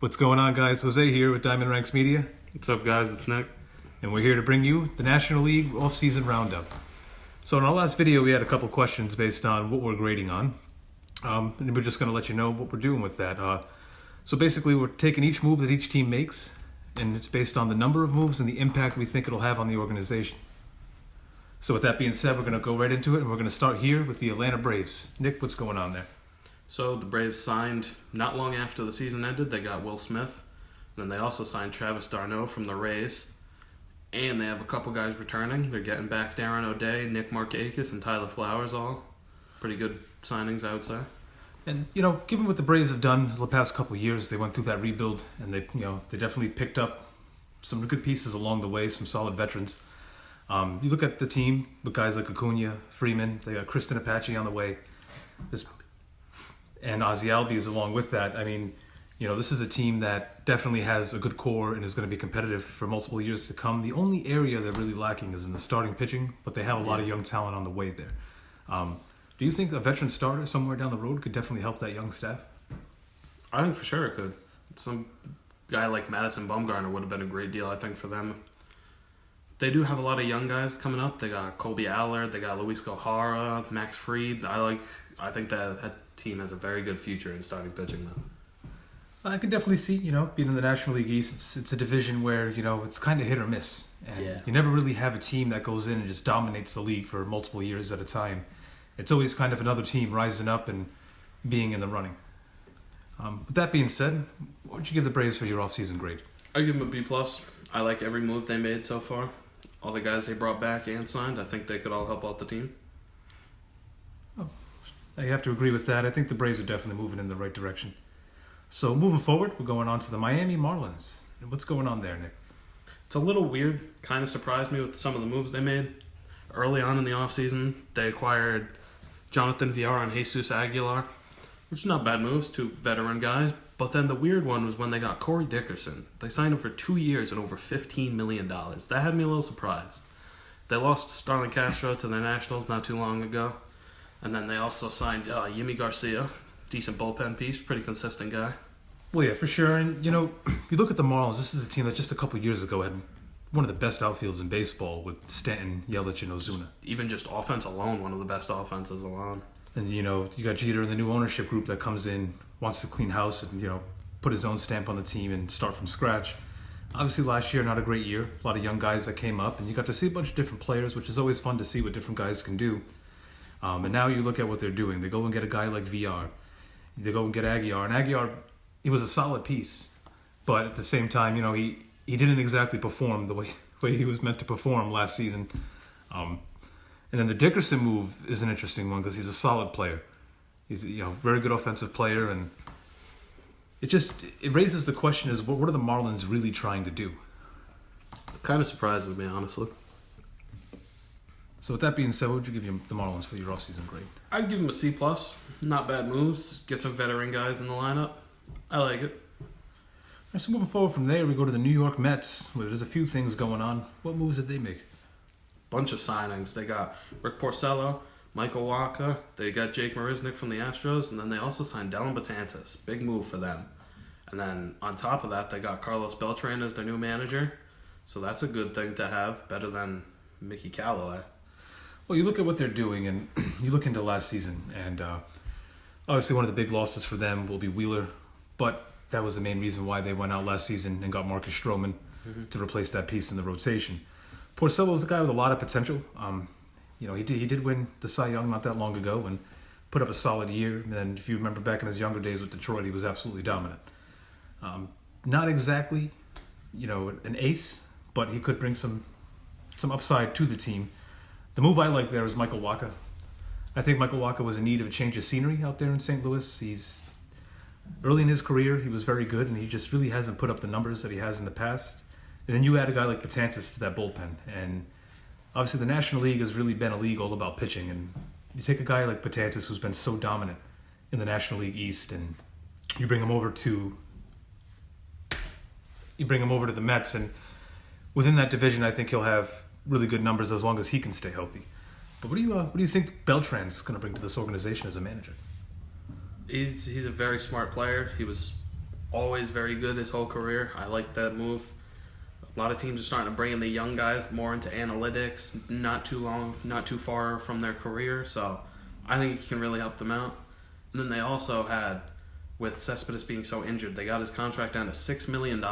What's going on, guys? Jose here with Diamond Ranks Media, What's up, guys? It's Nick. and we're here to bring you the National League offseason roundup. So in our last video, we had a couple questions based on what we're grading on, and we're just going to let you know what we're doing with that. So basically, we're taking each move that each team makes, and it's based on the number of moves and the impact we think it'll have on the organization. So with that being said, we're going to go right into it, and we're going to start here with the Atlanta Braves. Nick, what's going on there? So the Braves signed not long after the season ended. They got Will Smith. And then they also signed Travis d'Arnaud from the Rays. And they have a couple guys returning. They're getting back Darren O'Day, Nick Markakis, and Tyler Flowers all. Pretty good signings, I would say. And, given what the Braves have done the past couple of years, they went through that rebuild, and they definitely picked up some good pieces along the way, some solid veterans. You look at the team with guys like Acuna, Freeman, they got Kristen Apache on the way, and Ozzie Albies along with that. I mean, this is a team that definitely has a good core and is going to be competitive for multiple years to come. The only area they're really lacking is in the starting pitching, but they have a lot of young talent on the way there. Do you think a veteran starter somewhere down the road could definitely help that young staff? I think for sure it could. Some guy like Madison Bumgarner would have been a great deal, I think, for them. They do have a lot of young guys coming up. They got Colby Allard, they got Luis Gohara, Max Fried. I think that team has a very good future in starting pitching, though. I can definitely see, being in the National League East, it's a division where, it's kind of hit or miss. And you never really have a team that goes in and just dominates the league for multiple years at a time. It's always kind of another team rising up and being in the running. With that being said, what would you give the Braves for your offseason grade? I give them a B+. I like every move they made so far. All the guys they brought back and signed, I think they could all help out the team. I have to agree with that. I think the Braves are definitely moving in the right direction. So moving forward, we're going on to the Miami Marlins. And what's going on there, Nick? It's a little weird. Kind of surprised me with some of the moves they made. Early on in the offseason, they acquired Jonathan Villar and Jesus Aguilar, which is not bad moves, two veteran guys. But then the weird one was when they got Corey Dickerson. They signed him for 2 years and over $15 million. That had me a little surprised. They lost Starlin Castro to the Nationals not too long ago. And then they also signed Yimi Garcia, decent bullpen piece, pretty consistent guy. Well, yeah, for sure. And, you look at the Marlins, this is a team that just a couple of years ago had one of the best outfields in baseball with Stanton, Yelich, and Ozuna. Even just offense alone, one of the best offenses alone. And, you got Jeter and the new ownership group that comes in, wants to clean house and, put his own stamp on the team and start from scratch. Obviously, last year, not a great year. A lot of young guys that came up, and you got to see a bunch of different players, which is always fun to see what different guys can do. And now you look at what they're doing. They go and get a guy like VR. They go and get Aguilar. And Aguilar, he was a solid piece. But at the same time, he didn't exactly perform the way he was meant to perform last season. And then the Dickerson move is an interesting one because he's a solid player. He's a very good offensive player. And it raises the question is, what are the Marlins really trying to do? It kind of surprises me, honestly. So with that being said, what would you give the Marlins for your offseason grade? I'd give them a C+. Not bad moves. Get some veteran guys in the lineup. I like it. All right, so moving forward from there, we go to the New York Mets, where there's a few things going on. What moves did they make? Bunch of signings. They got Rick Porcello, Michael Wacha. They got Jake Marisnick from the Astros, and then they also signed Dellin Betances. Big move for them. And then on top of that, they got Carlos Beltran as their new manager. So that's a good thing to have. Better than Mickey Callaway. Well, you look at what they're doing, and you look into last season, and obviously one of the big losses for them will be Wheeler, but that was the main reason why they went out last season and got Marcus Stroman to replace that piece in the rotation. Porcello's a guy with a lot of potential. He did win the Cy Young not that long ago and put up a solid year. And then if you remember back in his younger days with Detroit, he was absolutely dominant. Not exactly, an ace, but he could bring some upside to the team. The move I like there is Michael Wacha. I think Michael Wacha was in need of a change of scenery out there in St. Louis. He's early in his career, he was very good, and he just really hasn't put up the numbers that he has in the past. And then you add a guy like Betances to that bullpen. And obviously the National League has really been a league all about pitching. And you take a guy like Betances who's been so dominant in the National League East, and you bring him over to the Mets, and within that division, I think he'll have really good numbers as long as he can stay healthy. But what do you think Beltran's going to bring to this organization as a manager? He's a very smart player. He was always very good his whole career. I like that move. A lot of teams are starting to bring in the young guys more into analytics, not too far from their career, so I think he can really help them out. And then they also had, with Cespedes being so injured, they got his contract down to $6 million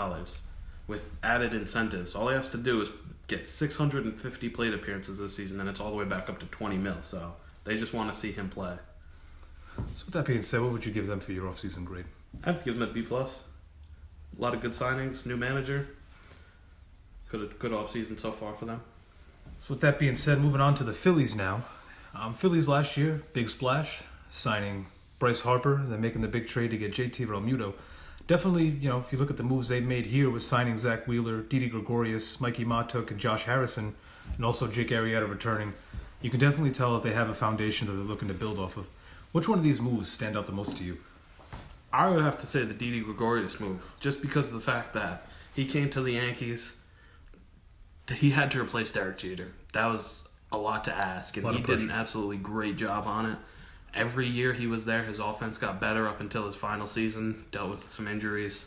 with added incentives. All he has to do is get 650 plate appearances this season, and it's all the way back up to 20 mil, so they just want to see him play. So with that being said, what would you give them for your offseason grade? I have to give them a B+. A lot of good signings, new manager. Good offseason so far for them. So with that being said, moving on to the Phillies now. Phillies last year, big splash, signing Bryce Harper, and then making the big trade to get JT Realmuto. Definitely, if you look at the moves they made here with signing Zach Wheeler, Didi Gregorius, Mikey Matuk, and Josh Harrison, and also Jake Arrieta returning, you can definitely tell that they have a foundation that they're looking to build off of. Which one of these moves stand out the most to you? I would have to say the Didi Gregorius move, just because of the fact that he came to the Yankees. He had to replace Derek Jeter. That was a lot to ask, and he did an absolutely great job on it. Every year he was there, his offense got better up until his final season, dealt with some injuries.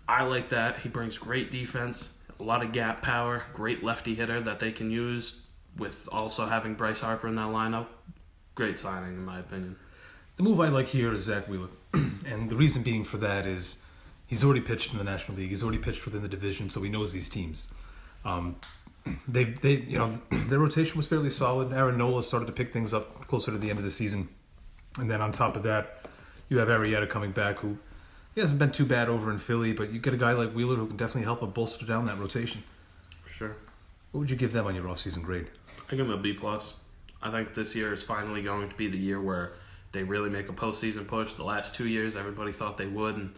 I like that. He brings great defense, a lot of gap power, great lefty hitter that they can use with also having Bryce Harper in that lineup. Great signing, in my opinion. The move I like here is Zach Wheeler, and the reason being for that is he's already pitched in the National League. He's already pitched within the division, so he knows these teams. Their rotation was fairly solid. Aaron Nola started to pick things up closer to the end of the season, and then on top of that, you have Arrieta coming back, who he hasn't been too bad over in Philly, but you get a guy like Wheeler who can definitely help bolster down that rotation. For sure. What would you give them on your offseason grade? I give them a B+. I think this year is finally going to be the year where they really make a postseason push. The last 2 years, everybody thought they would, and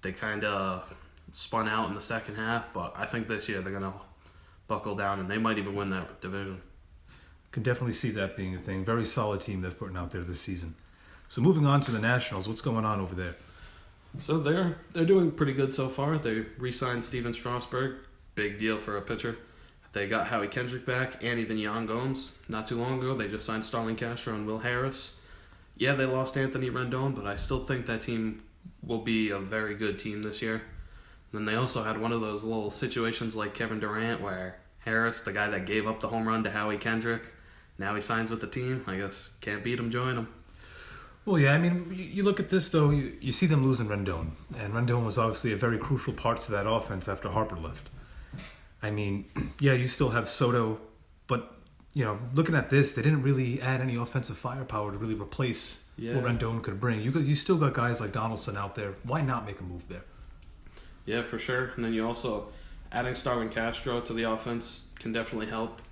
they kind of spun out in the second half, but I think this year they're going to buckle down, and they might even win that division. Can definitely see that being a thing. Very solid team they're putting out there this season. So moving on to the Nationals, what's going on over there? So they're doing pretty good so far. They re-signed Steven Strasburg, big deal for a pitcher. They got Howie Kendrick back and even Yan Gomes. Not too long ago, they just signed Starlin Castro and Will Harris. Yeah, they lost Anthony Rendon, but I still think that team will be a very good team this year. Then they also had one of those little situations like Kevin Durant where Harris, the guy that gave up the home run to Howie Kendrick, now he signs with the team. I guess can't beat him, join him. Well, yeah, I mean, you look at this, though, you see them losing Rendon. And Rendon was obviously a very crucial part to that offense after Harper left. I mean, yeah, you still have Soto, but, looking at this, they didn't really add any offensive firepower to really replace what Rendon could bring. You still got guys like Donaldson out there. Why not make a move there? Yeah, for sure. And then you also, adding Starlin Castro to the offense can definitely help.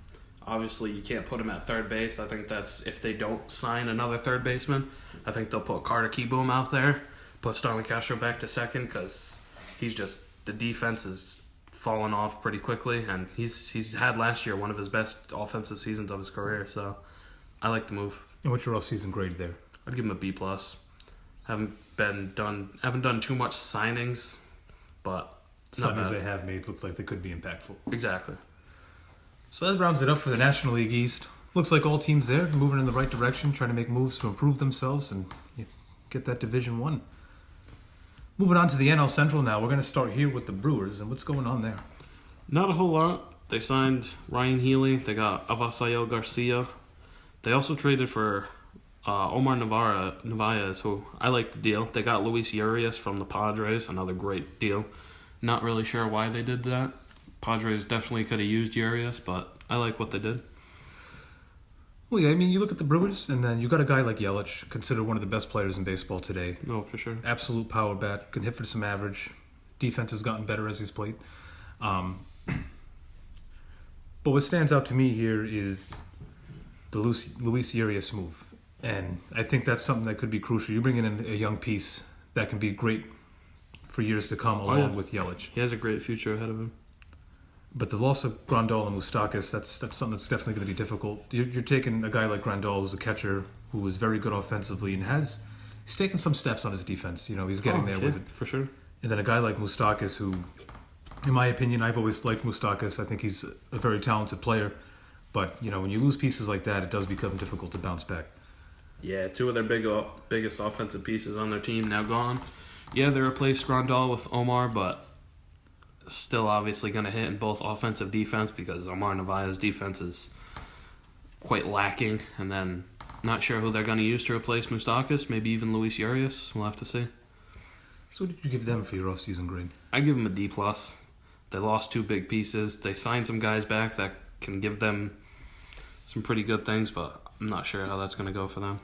Obviously, you can't put him at third base. I think that's if they don't sign another third baseman. I think they'll put Carter Kieboom out there, put Starlin Castro back to second because the defense is fallen off pretty quickly, and he's had last year one of his best offensive seasons of his career. So I like the move. And what's your offseason grade there? I'd give him a B+. Haven't done too much signings, but signings they have made look like they could be impactful. Exactly. So that rounds it up for the National League East. Looks like all teams there are moving in the right direction, trying to make moves to improve themselves and get that Division 1. Moving on to the NL Central now. We're going to start here with the Brewers, and what's going on there? Not a whole lot. They signed Ryan Healy. They got Avasayo Garcia. They also traded for Omar Narvaez, who I like the deal. They got Luis Urias from the Padres, another great deal. Not really sure why they did that. Padres definitely could have used Urias, but I like what they did. Well, yeah, I mean, you look at the Brewers, and then you got a guy like Yelich, considered one of the best players in baseball today. No, for sure. Absolute power bat, can hit for some average. Defense has gotten better as he's played. But what stands out to me here is the Luis Urias move. And I think that's something that could be crucial. You're bringing in a young piece that can be great for years to come along with Yelich. He has a great future ahead of him. But the loss of Grandal and Moustakas, that's something that's definitely going to be difficult. You're taking a guy like Grandal, who's a catcher, who is very good offensively and he's taken some steps on his defense. He's getting there with it. For sure. And then a guy like Moustakas, who, in my opinion, I've always liked Moustakas. I think he's a very talented player. But, when you lose pieces like that, it does become difficult to bounce back. Yeah, two of their biggest offensive pieces on their team now gone. Yeah, they replaced Grandal with Omar, but still obviously going to hit in both offensive defense because Omar Narvaez's defense is quite lacking. And then not sure who they're going to use to replace Moustakis. Maybe even Luis Urias. We'll have to see. So what did you give them for your offseason grade? I give them a D+. They lost 2 big pieces. They signed some guys back that can give them some pretty good things, but I'm not sure how that's going to go for them.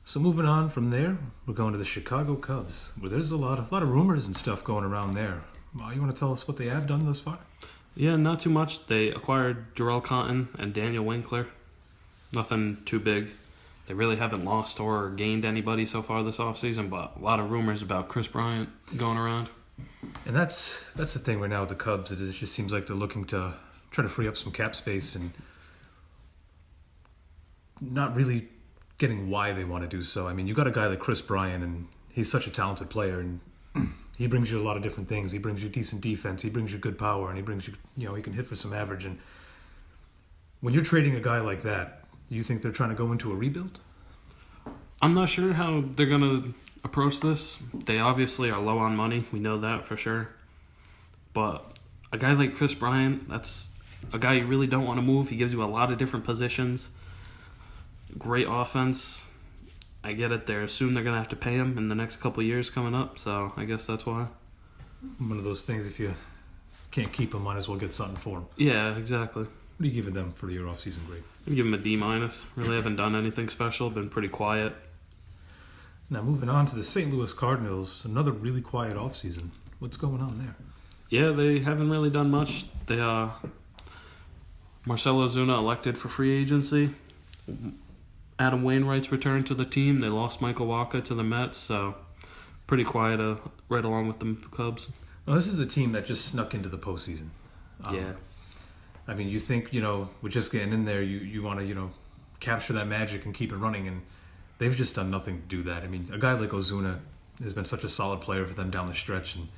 So moving on from there, we're going to the Chicago Cubs, where there's a lot of rumors and stuff going around there. You want to tell us what they have done thus far? Yeah, not too much. They acquired Jarrell Cotton and Daniel Winkler. Nothing too big. They really haven't lost or gained anybody so far this offseason, but a lot of rumors about Chris Bryant going around. And that's the thing right now with the Cubs. It just seems like they're looking to try to free up some cap space and not really getting why they want to do so. I mean, you got a guy like Chris Bryant, and he's such a talented player, and he brings you a lot of different things. He brings you decent defense, he brings you good power, and he brings you, he can hit for some average. And when you're trading a guy like that, do you think they're trying to go into a rebuild? I'm not sure how they're going to approach this. They obviously are low on money. We know that for sure. But a guy like Chris Bryant, that's a guy you really don't want to move. He gives you a lot of different positions. Great offense. I get it. They assume they're going to have to pay him in the next couple of years coming up, so I guess that's why. One of those things, if you can't keep him, might as well get something for him. Yeah, exactly. What are you giving them for your offseason grade? I'd give him a D-. Really haven't done anything special. Been pretty quiet. Now moving on to the St. Louis Cardinals, another really quiet offseason. What's going on there? Yeah, they haven't really done much. They Marcell Ozuna elected for free agency. Adam Wainwright's returned to the team. They lost Michael Wacha to the Mets, so pretty quiet right along with the Cubs. Well, this is a team that just snuck into the postseason. Yeah. I mean, you think, with just getting in there, you want to, capture that magic and keep it running, and they've just done nothing to do that. I mean, a guy like Ozuna has been such a solid player for them down the stretch, and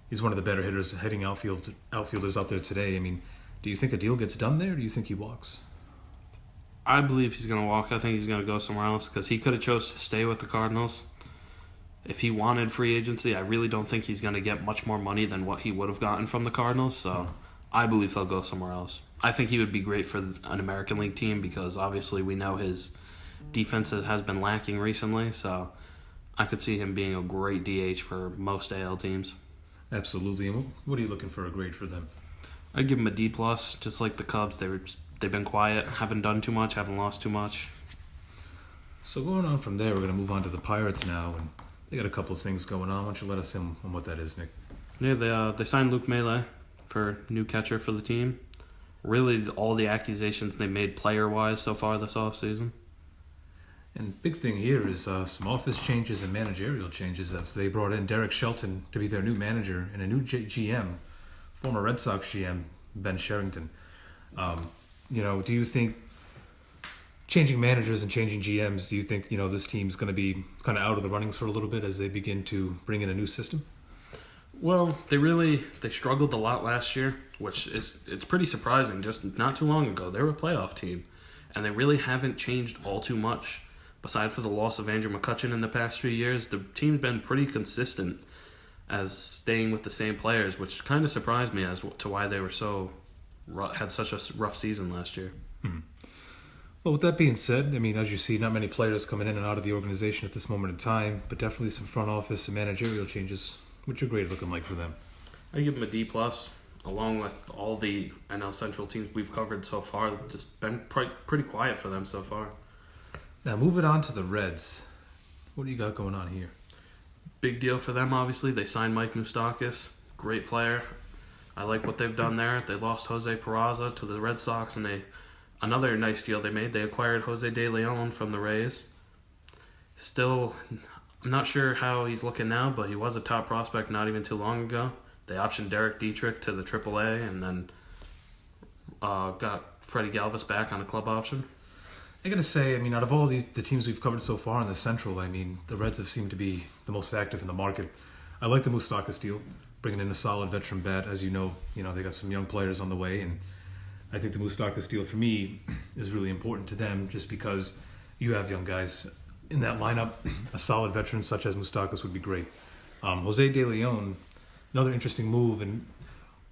he's one of the better hitting outfielders out there today. I mean, do you think a deal gets done there, or do you think he walks? I believe he's going to walk. I think he's going to go somewhere else because he could have chose to stay with the Cardinals. If he wanted free agency, I really don't think he's going to get much more money than what he would have gotten from the Cardinals. So I believe he'll go somewhere else. I think he would be great for an American League team because obviously we know his defense has been lacking recently. So I could see him being a great DH for most AL teams. Absolutely. And what are you looking for a grade for them? I'd give him a D+, just like the Cubs. They've been quiet, haven't done too much, haven't lost too much. So going on from there, we're going to move on to the Pirates now, and they got a couple of things going on. Why don't you let us in on what that is, Nick? Yeah, they signed Luke Melee for new catcher for the team. Really, all the accusations they made player-wise so far this offseason. And big thing here is some office changes and managerial changes as they brought in Derek Shelton to be their new manager and a new GM, former Red Sox GM, Ben Sherrington. Do you think changing managers and changing GMs, do you think, this team's going to be kind of out of the runnings for a little bit as they begin to bring in a new system? Well, they struggled a lot last year, which it's pretty surprising. Just not too long ago, they were a playoff team, and they really haven't changed all too much. Besides for the loss of Andrew McCutchen in the past few years, the team's been pretty consistent as staying with the same players, which kind of surprised me as to why they were had such a rough season last year. Hmm. Well, with that being said, I mean, as you see, not many players coming in and out of the organization at this moment in time, but definitely some front office and managerial changes. What's your grade looking like for them? I give them a D+, along with all the NL Central teams we've covered so far. Just been pretty quiet for them so far. Now, moving on to the Reds. What do you got going on here? Big deal for them, obviously. They signed Mike Moustakas. Great player. I like what they've done there. They lost Jose Peraza to the Red Sox, and another nice deal they made. They acquired Jose De Leon from the Rays. Still, I'm not sure how he's looking now, but he was a top prospect not even too long ago. They optioned Derek Dietrich to the AAA, and then got Freddie Galvis back on a club option. I gotta say, I mean, out of all the teams we've covered so far in the Central, I mean, the Reds have seemed to be the most active in the market. I like the Moustakas deal, bringing in a solid veteran bat. As you know, they got some young players on the way, and I think the Moustakas deal for me is really important to them just because you have young guys in that lineup, a solid veteran such as Moustakas would be great. Jose De Leon, another interesting move, and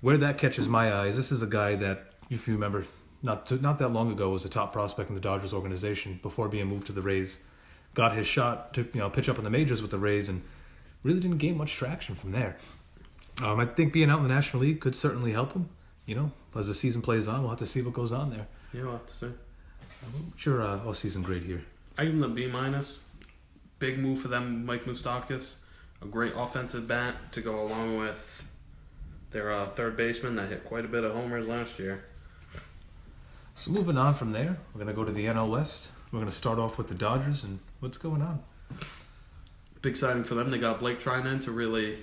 where that catches my eye is this is a guy that, if you remember, not that long ago was a top prospect in the Dodgers organization before being moved to the Rays. Got his shot to pitch up in the majors with the Rays and really didn't gain much traction from there. I think being out in the National League could certainly help him. As the season plays on, we'll have to see what goes on there. Yeah, we'll have to see. What's your off-season grade here? I give them a B-. Big move for them, Mike Moustakas. A great offensive bat to go along with their third baseman that hit quite a bit of homers last year. So moving on from there, we're going to go to the NL West. We're going to start off with the Dodgers, and what's going on? Big signing for them. They got Blake Trinan to really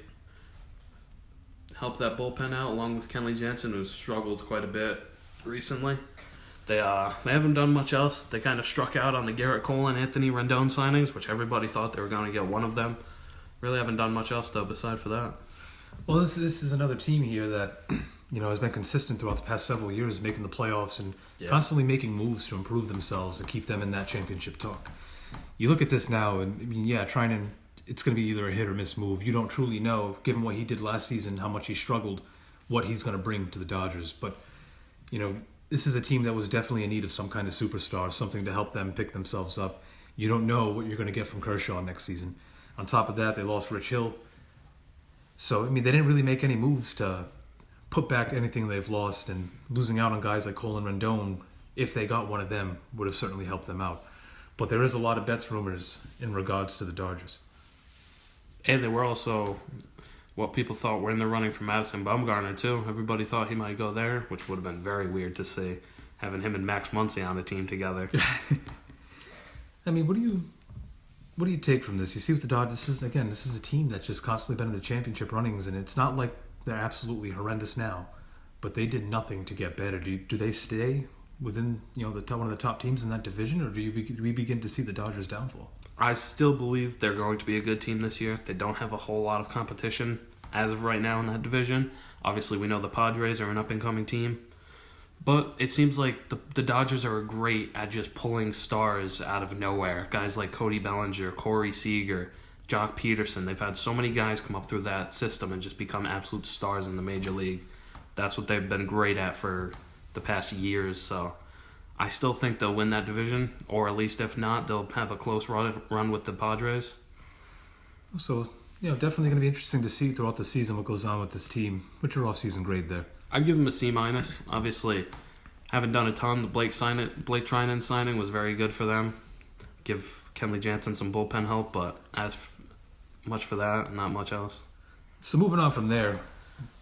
help that bullpen out, along with Kenley Jansen, who's struggled quite a bit recently. They haven't done much else. They kind of struck out on the Garrett Cole and Anthony Rendon signings, which everybody thought they were going to get one of them. Really haven't done much else, though, beside for that. Well, this is another team here that has been consistent throughout the past several years, making the playoffs and constantly making moves to improve themselves and keep them in that championship talk. You look at this now, and Trinan, it's going to be either a hit or miss move. You don't truly know, given what he did last season, how much he struggled, what he's going to bring to the Dodgers. But, this is a team that was definitely in need of some kind of superstar, something to help them pick themselves up. You don't know what you're going to get from Kershaw next season. On top of that, they lost Rich Hill. So, they didn't really make any moves to put back anything they've lost, and losing out on guys like Cole and Rendon, if they got one of them, would have certainly helped them out. But there is a lot of bets rumors in regards to the Dodgers. And they were also what people thought were in the running for Madison Bumgarner, too. Everybody thought he might go there, which would have been very weird to see, having him and Max Muncy on the team together. What do you take from this? You see with the Dodgers, this is a team that's just constantly been in the championship runnings, and it's not like they're absolutely horrendous now, but they did nothing to get better. Do they stay within one of the top teams in that division, or do we begin to see the Dodgers downfall? I still believe they're going to be a good team this year. They don't have a whole lot of competition as of right now in that division. Obviously, we know the Padres are an up-and-coming team. But it seems like the Dodgers are great at just pulling stars out of nowhere. Guys like Cody Bellinger, Corey Seager, Jock Peterson. They've had so many guys come up through that system and just become absolute stars in the major league. That's what they've been great at for the past years. So I still think they'll win that division, or at least if not, they'll have a close run with the Padres. So, definitely going to be interesting to see throughout the season what goes on with this team. What's your off-season grade there? I'd give them a C-. Obviously, haven't done a ton. The Blake Trinan signing was very good for them. Give Kenley Jansen some bullpen help, but as much for that, not much else. So moving on from there,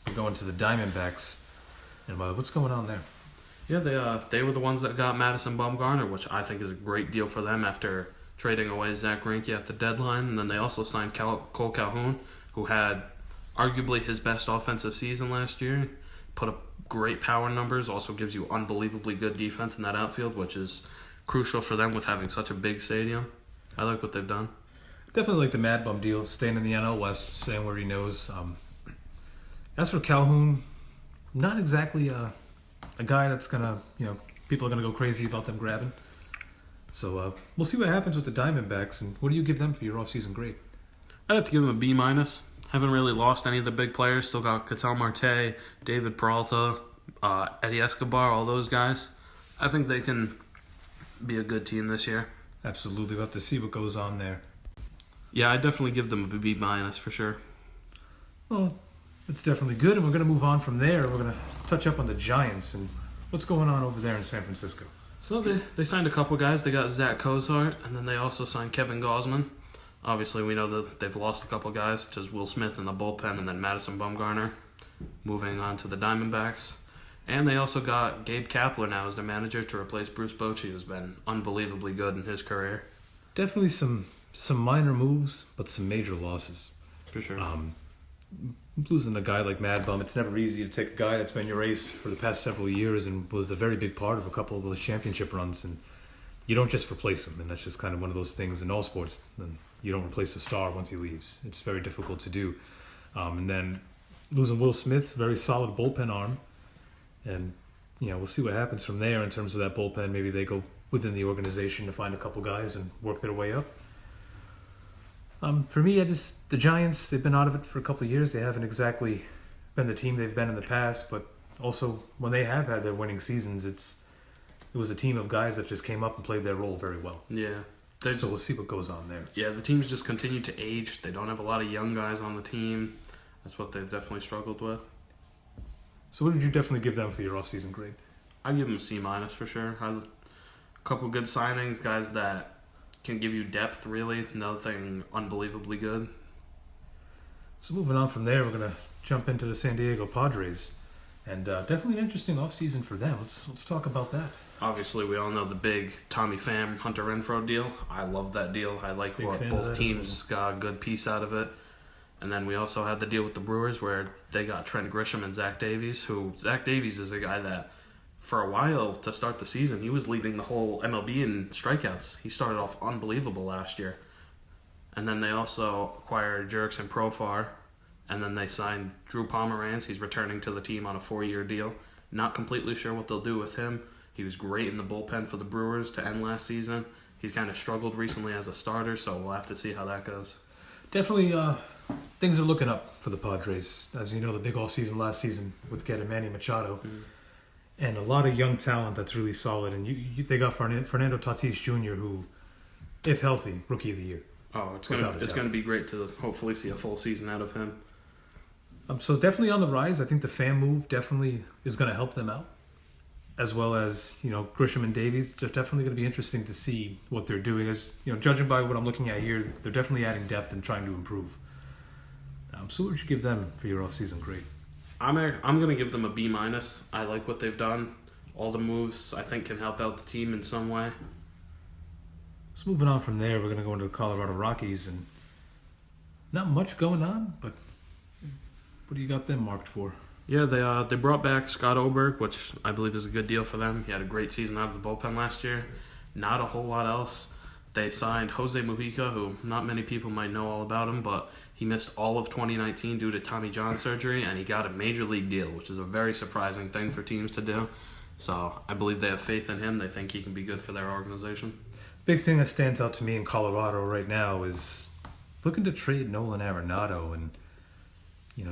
we're going to the Diamondbacks. And what's going on there? Yeah, they were the ones that got Madison Bumgarner, which I think is a great deal for them after trading away Zach Greinke at the deadline. And then they also signed Cole Calhoun, who had arguably his best offensive season last year. Put up great power numbers, also gives you unbelievably good defense in that outfield, which is crucial for them with having such a big stadium. I like what they've done. Definitely like the Mad Bum deal, staying in the NL West, staying where he knows. As for Calhoun, not exactly a guy that's going to, people are going to go crazy about them grabbing. So we'll see what happens with the Diamondbacks, and what do you give them for your offseason grade? I'd have to give them a B-. Haven't really lost any of the big players. Still got Ketel Marte, David Peralta, Eddie Escobar, all those guys. I think they can be a good team this year. Absolutely. We'll have to see what goes on there. Yeah, I'd definitely give them a B- for sure. Well, it's definitely good, and we're going to move on from there. We're going to touch up on the Giants and what's going on over there in San Francisco. So they signed a couple guys. They got Zach Cozart, and then they also signed Kevin Gausman. Obviously, we know that they've lost a couple guys, just Will Smith in the bullpen and then Madison Bumgarner moving on to the Diamondbacks. And they also got Gabe Kapler now as their manager to replace Bruce Bochy, who's been unbelievably good in his career. Definitely some minor moves, but some major losses. For sure. Losing a guy like Mad Bum, it's never easy to take a guy that's been your ace for the past several years and was a very big part of a couple of those championship runs, and you don't just replace him, and that's just kind of one of those things in all sports. And you don't replace a star once he leaves. It's very difficult to do. And then losing Will Smith, very solid bullpen arm, and we'll see what happens from there in terms of that bullpen. Maybe they go within the organization to find a couple guys and work their way up. For me, the Giants, they've been out of it for a couple of years. They haven't exactly been the team they've been in the past, but also when they have had their winning seasons, it was a team of guys that just came up and played their role very well. Yeah. So we'll see what goes on there. Yeah, the teams just continue to age. They don't have a lot of young guys on the team. That's what they've definitely struggled with. So what did you definitely give them for your offseason grade? I'd give them a C- for sure. A couple good signings, guys that can give you depth, really. Nothing unbelievably good. So moving on from there, we're going to jump into the San Diego Padres. And definitely an interesting offseason for them. Let's talk about that. Obviously, we all know the big Tommy Pham, Hunter Renfroe deal. I love that deal. I like Big what fan of both that as teams got a good piece out of it. And then we also had the deal with the Brewers where they got Trent Grisham and Zach Davies, Zach Davies is a guy that for a while to start the season, he was leading the whole MLB in strikeouts. He started off unbelievable last year. And then they also acquired Jurickson Profar, and then they signed Drew Pomeranz. He's returning to the team on a 4-year deal. Not completely sure what they'll do with him. He was great in the bullpen for the Brewers to end last season. He's kind of struggled recently as a starter, so we'll have to see how that goes. Definitely, things are looking up for the Padres. As you know, the big offseason last season with getting Manny Machado. And a lot of young talent that's really solid. And they got Fernando Tatis Jr., who, if healthy, Rookie of the Year. Oh, it's gonna be great to hopefully see a full season out of him. So definitely on the rise. I think the fan move definitely is going to help them out. As well as, Grisham and Davies. They're definitely going to be interesting to see what they're doing. As judging by what I'm looking at here, they're definitely adding depth and trying to improve. So what would you give them for your offseason grade? I'm going to give them a B-. I like what they've done. All the moves, I think, can help out the team in some way. So moving on from there, we're going to go into the Colorado Rockies. And not much going on, but what do you got them marked for? Yeah, they brought back Scott Oberg, which I believe is a good deal for them. He had a great season out of the bullpen last year. Not a whole lot else. They signed Jose Mujica, who not many people might know all about him, but he missed all of 2019 due to Tommy John surgery, and he got a major league deal, which is a very surprising thing for teams to do. So I believe they have faith in him. They think he can be good for their organization. Big thing that stands out to me in Colorado right now is looking to trade Nolan Arenado. And,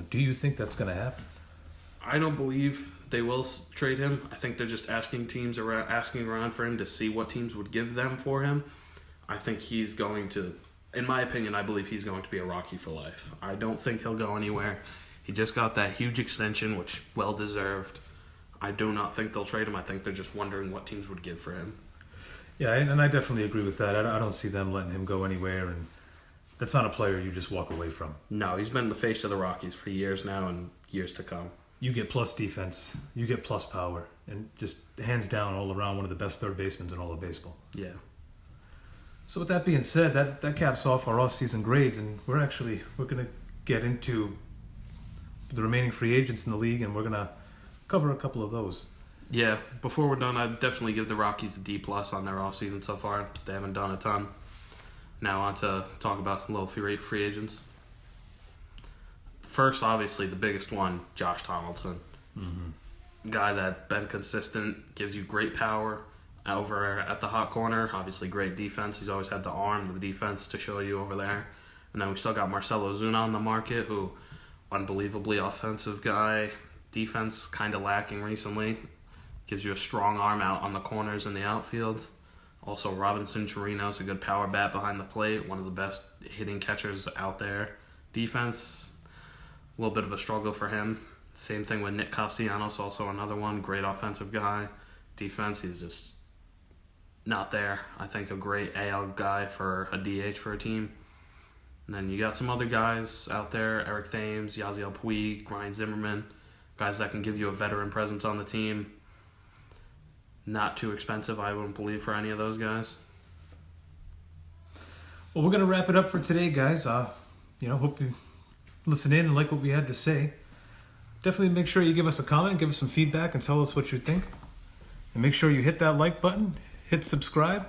do you think that's going to happen? I don't believe they will trade him. I think they're just asking around for him to see what teams would give them for him. I think he's going to, in my opinion, I believe he's going to be a Rocky for life. I don't think he'll go anywhere. He just got that huge extension, which well-deserved. I do not think they'll trade him. I think they're just wondering what teams would give for him. Yeah, and I definitely agree with that. I don't see them letting him go anywhere, and that's not a player you just walk away from. No, he's been the face of the Rockies for years now and years to come. You get plus defense, you get plus power, and just hands down all around one of the best third basemen in all of baseball. Yeah. So with that being said, that caps off our off-season grades, and we're going to get into the remaining free agents in the league, and we're going to cover a couple of those. Yeah, before we're done, I'd definitely give the Rockies a D+ on their offseason so far. They haven't done a ton. Now on to talk about some little free agents. First, obviously, the biggest one, Josh Donaldson. Mm-hmm. Guy that been consistent, gives you great power over at the hot corner. Obviously, great defense. He's always had the arm, the defense to show you over there. And then we still got Marcelo Zuna on the market, who, unbelievably offensive guy. Defense kind of lacking recently. Gives you a strong arm out on the corners in the outfield. Also, Robinson Chirinos, a good power bat behind the plate. One of the best hitting catchers out there. Defense, a little bit of a struggle for him. Same thing with Nick Castellanos, also another one. Great offensive guy. Defense, he's just not there. I think a great AL guy for a DH for a team. And then you got some other guys out there. Eric Thames, Yasiel Puig, Ryan Zimmerman. Guys that can give you a veteran presence on the team. Not too expensive, I wouldn't believe, for any of those guys. Well, we're going to wrap it up for today, guys. Hope you listen in and like what we had to say. Definitely make sure you give us a comment, give us some feedback, and tell us what you think. And make sure you hit that like button, hit subscribe,